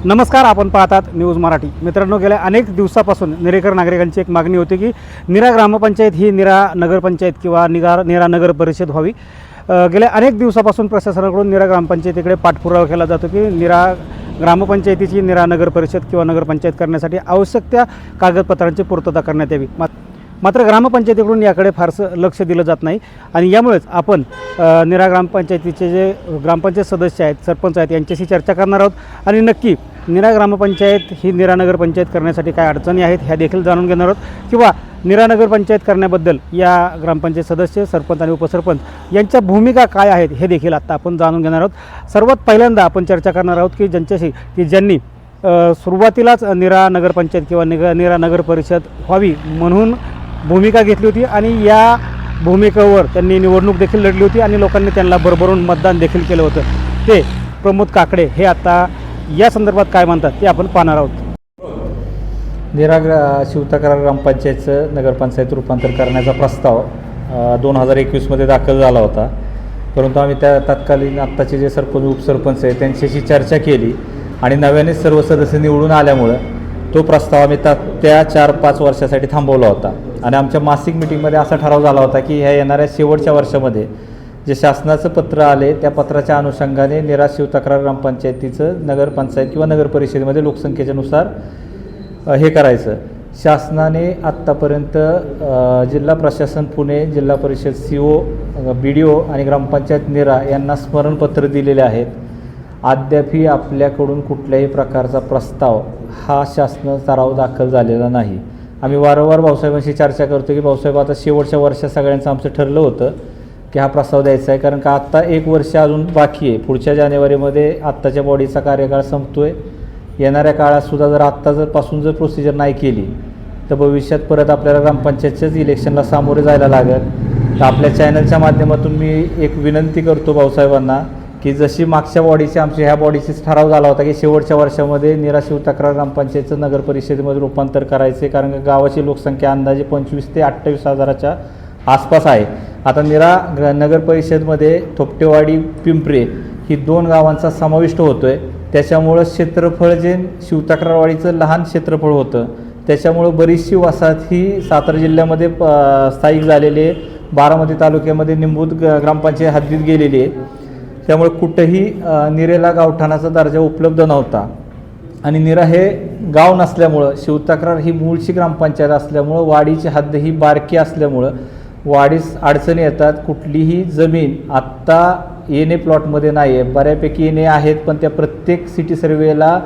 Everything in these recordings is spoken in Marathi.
नमस्कार, आपण पाहतात न्यूज मराठी. मित्रांनो, गेल्या अनेक दिवसापासून निरेकर नागरिकांची एक मागणी होती की नीरा ग्रामपंचायत ही नीरा नगरपंचायत किंवा नीरा नगर परिषद व्हावी. गेल्या अनेक दिवसापासून प्रशासनाकडून नीरा ग्रामपंचायतीकडे पाठपुरावा केला जातो की नीरा ग्रामपंचायतीची नीरा नगर परिषद किंवा नगरपंचायत करण्यासाठी आवश्यक त्या कागदपत्रांची पूर्तता करण्यात यावी. मात्र ग्रामपंचायतीकडून याकडे फारसं लक्ष दिलं जात नाही आणि यामुळेच आपण नीरा ग्रामपंचायतीचे जे ग्रामपंचायत सदस्य आहेत, सरपंच आहेत, यांच्याशी चर्चा करणार आहोत आणि नक्की नीरा ग्रामपंचायत ही नीरा नगर पंचायत करण्यासाठी काय अडचणी आहेत ह्या देखील जाणून घेणार आहोत किंवा नीरा नगर पंचायत करण्याबद्दल या ग्रामपंचायत सदस्य, सरपंच आणि उपसरपंच यांच्या भूमिका काय आहेत हे देखील आता आपण जाणून घेणार आहोत. सर्वात पहिल्यांदा आपण चर्चा करणार आहोत की ज्यांनी सुरुवातीलाच नीरा नगरपंचायत किंवा नीरा नगर परिषद व्हावी म्हणून भूमिका घेतली होती आणि या भूमिकेवर त्यांनी निवडणूक देखील लढली होती आणि लोकांनी त्यांना भरभरून मतदान देखील केलं होतं. ते प्रमोद काकडे हे आता या संदर्भात काय म्हणतात ते आपण पाहणार आहोत. नीरा शिवतक्रार ग्रामपंचायतचं नगरपंचायत रूपांतर करण्याचा प्रस्ताव 2021मध्ये दाखल झाला होता, परंतु आम्ही त्या तत्कालीन आत्ताचे जे सरपंच उपसरपंच आहे त्यांच्याशी चर्चा केली आणि नव्याने सर्व सदस्य निवडून आल्यामुळं तो प्रस्ताव आम्ही त्या 4-5 वर्षासाठी थांबवला होता. आणि आमच्या मासिक मिटिंगमध्ये असा ठराव झाला होता की ह्या येणाऱ्या शेवटच्या वर्षामध्ये जे शासनाचं पत्र आले त्या पत्राच्या अनुषंगाने नीरा शिवतक्रार ग्रामपंचायतीचं नगरपंचायत किंवा नगरपरिषदेमध्ये लोकसंख्येनुसार हे करायचं. शासनाने आत्तापर्यंत जिल्हा प्रशासन पुणे, जिल्हा परिषद CO, BDO आणि ग्रामपंचायत नीरा यांना स्मरणपत्र दिलेले आहेत. अद्यापही आपल्याकडून कुठल्याही प्रकारचा प्रस्ताव हा शासन ठराव दाखल झालेला नाही. आम्ही वारंवार भाऊसाहेबांशी चर्चा करतो की भाऊसाहेब आता शेवटच्या वर्षात सगळ्यांचं आमचं ठरलं होतं की हा प्रस्ताव द्यायचा आहे, कारण का आत्ता 1 वर्ष अजून बाकी आहे. पुढच्या जानेवारीमध्ये आत्ताच्या बॉडीचा कार्यकाळ संपतो आहे. येणाऱ्या काळातसुद्धा जर पासून प्रोसिजर नाही केली तर भविष्यात परत आपल्याला ग्रामपंचायतच्याच इलेक्शनला सामोरे जायला लागेल. तर आपल्या चॅनलच्या माध्यमातून मी एक विनंती करतो भाऊसाहेबांना की जशी मागच्या आमच्या ह्या बॉडीचीच ठराव झाला होता की शेवटच्या वर्षामध्ये नीरा शिवतक्रार ग्रामपंचायतचं नगर परिषदेमध्ये रूपांतर करायचे, कारण गावाची लोकसंख्या अंदाजे 25,000 ते 28,000च्या आसपास आहे. आता नीरा नगर परिषदमध्ये थोपटेवाडी, पिंपरे ही 2 गावांचा समाविष्ट होतो आहे. त्याच्यामुळं क्षेत्रफळ जे शिवतक्रारवाडीचं लहान क्षेत्रफळ होतं त्याच्यामुळं बरीचशी वसाहत ही सातारा जिल्ह्यामध्ये स्थायिक झालेली आहे. बारामती तालुक्यामध्ये निंबूत ग्रामपंचायत हद्दीत गेलेली आहे. त्यामुळे कुठंही नीरेला गावठाणाचा दर्जा उपलब्ध नव्हता आणि नीरा हे गाव नसल्यामुळं, शिवतक्रार ही मूळची ग्रामपंचायत असल्यामुळं, वाडीची हद्द ही बारकी असल्यामुळं वाडीस अडचणी येतात. कुठलीही जमीन आत्ता येणे प्लॉटमध्ये नाही आहे, बऱ्यापैकी येणे आहेत, पण त्या प्रत्येक सिटी सर्वेला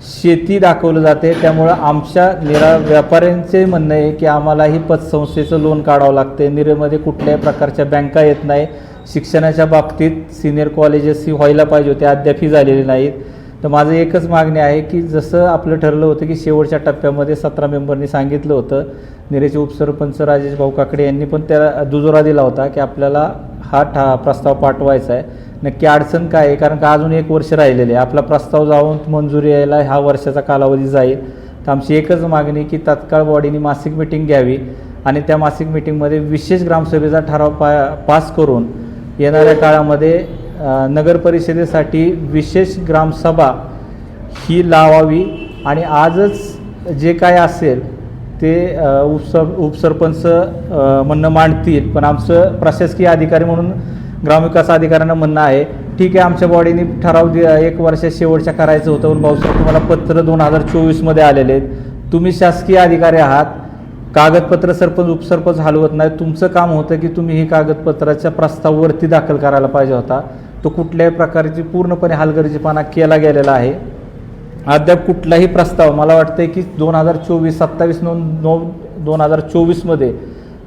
शेती दाखवलं जाते. त्यामुळं आमच्या नीरा व्यापाऱ्यांचे म्हणणं आहे की आम्हालाही पतसंस्थेचं लोन काढावं लागते. नीरेमध्ये कुठल्याही प्रकारच्या बँका येत नाही. शिक्षणाच्या बाबतीत सिनियर कॉलेजेस ही व्हायला पाहिजे होते, अद्यापही झालेली नाहीत. तर माझं एकच मागणी आहे की जसं आपलं ठरलं होतं की शेवटच्या टप्प्यामध्ये 17 मेंबरनी सांगितलं होतं, नीरेचे उपसरपंच राजेश भाऊ काकडे यांनी पण त्याला दुजोरा दिला होता की आपल्याला हा प्रस्ताव पाठवायचा आहे. नक्की अडचण काय आहे, कारण का अजून 1 वर्ष राहिलेले आहे. आपला प्रस्ताव जाऊन मंजुरी यायला हा वर्षाचा कालावधी जाईल. तर आमची एकच मागणी की तात्काळ बॉडीने मासिक मिटिंग घ्यावी आणि त्या मासिक मिटिंगमध्ये विशेष ग्रामसभेचा ठराव पास करून येणाऱ्या काळामध्ये नगर परिषदेसाठी विशेष ग्रामसभा ही लावावी आणि आजच जे काय असेल ते उपसरपंच म्हणणं मांडतील. पण आमचं प्रशासकीय अधिकारी म्हणून ग्रामविकास अधिकाऱ्यांना म्हणणं आहे ठीक आहे, आमच्या बॉडीने ठराव 1 वर्षात शेवटच्या करायचं होतं, पण भाऊसाहेब तुम्हाला पत्र 2024मध्ये आलेले आहेत. तुम्ही शासकीय अधिकारी आहात, कागदपत्र सरपंच उपसरपंच हलवत नाही. तुमचं काम होतं की तुम्ही ही कागदपत्राच्या प्रस्तावावरती दाखल करायला पाहिजे होता. तो कुठल्याही प्रकारची पूर्णपणे हलगर्जीपणा केला गेलेला आहे. अद्याप कुठलाही प्रस्ताव, मला वाटतं की 27/9/2024मध्ये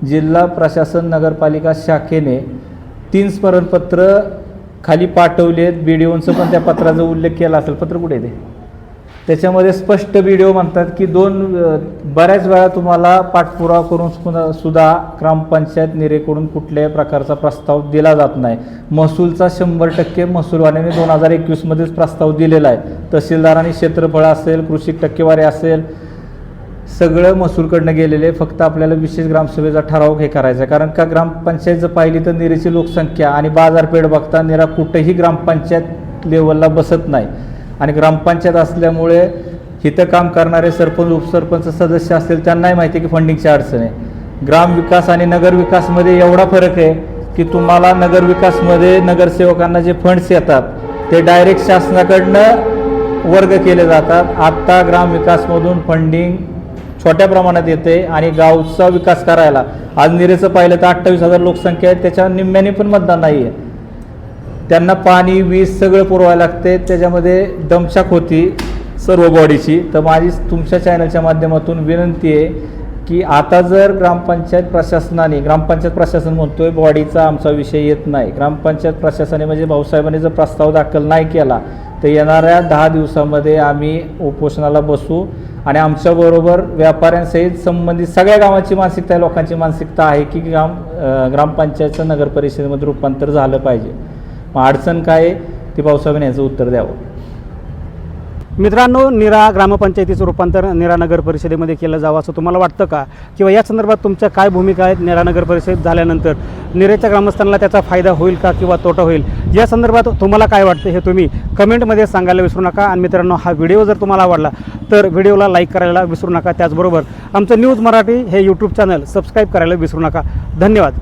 जिल्हा प्रशासन नगरपालिका शाखेने 3 स्मरणपत्र खाली पाठवले आहेत. BDOंचं पण त्या पत्राचा उल्लेख केला असेल. पत्र कुठे आहे ते? त्याच्यामध्ये स्पष्ट BDO म्हणतात की बऱ्याच वेळा तुम्हाला पाठपुरावा करून सुद्धा ग्रामपंचायत नीरेकडून कुठल्याही प्रकारचा प्रस्ताव दिला जात नाही. महसूलचा 100% महसूलवाल्याने 2021मध्येच प्रस्ताव दिलेला आहे. तहसीलदारांनी क्षेत्रफळ असेल, कृषी टक्केवारी असेल, सगळं महसूलकडनं गेलेले. फक्त आपल्याला विशेष ग्रामसभेचा ठराव हे करायचा आहे, कारण का ग्रामपंचायत जर पाहिली तर नीरेची लोकसंख्या आणि बाजारपेठ बघता नीरा कुठेही ग्रामपंचायत लेवलला बसत नाही. आणि ग्रामपंचायत असल्यामुळे इथं काम करणारे सरपंच उपसरपंच सदस्य असतील त्यांनाही माहिती आहे की फंडिंगची अडचण आहे. ग्रामविकास आणि नगरविकासमध्ये एवढा फरक आहे की तुम्हाला नगरविकासमध्ये नगरसेवकांना जे फंड्स येतात ते डायरेक्ट शासनाकडनं वर्ग केले जातात. आत्ता ग्रामविकासमधून फंडिंग छोट्या प्रमाणात येते आणि गावचा विकास करायला आज निरेचं पाहिलं तर 28,000 लोकसंख्या आहे, त्याच्या निम्म्याने पण मतदान नाही आहे. त्यांना पाणी वीज सगळं पुरवायला लागते, त्याच्यामध्ये दमछाक होती सर्व बॉडीची. तर माझी तुमच्या चॅनलच्या माध्यमातून विनंती आहे की आता जर ग्रामपंचायत प्रशासन म्हणतोय बॉडीचा आमचा विषय येत नाही, ग्रामपंचायत प्रशासनाने म्हणजे भाऊसाहेबांनी जर प्रस्ताव दाखल नाही केला तर येणाऱ्या 10 दिवसामध्ये आम्ही उपोषणाला बसू आणि आमच्याबरोबर व्यापाऱ्यांसहित संबंधित सगळ्या गावाची मानसिकता लोकांची मानसिकता आहे की ग्रामपंचायतचं नगर परिषदेमध्ये रूपांतर झालं पाहिजे. मग अडचण काय आहे ती भाऊसाहेबांनी याचं उत्तर द्यावं. मित्रांनो, नीरा ग्रामपंचायतीचं रूपांतर नीरा नगर परिषदेमध्ये केलं जावं असं तुम्हाला वाटतं का? किंवा या संदर्भात तुमच्या काय भूमिका आहेत? नीरा नगर परिषद झाल्यानंतर नीरेच्या ग्रामस्थांना त्याचा फायदा होईल का किंवा तोटा होईल? या संदर्भात तुम्हाला काय वाटतं हे तुम्ही कमेंटमध्ये सांगायला विसरू नका. आणि मित्रांनो, हा व्हिडिओ जर तुम्हाला आवडला तर व्हिडिओला लाईक करायला विसरू नका. त्याचबरोबर आमचं न्यूज मराठी हे यूट्यूब चॅनल सबस्क्राईब करायला विसरू नका. धन्यवाद.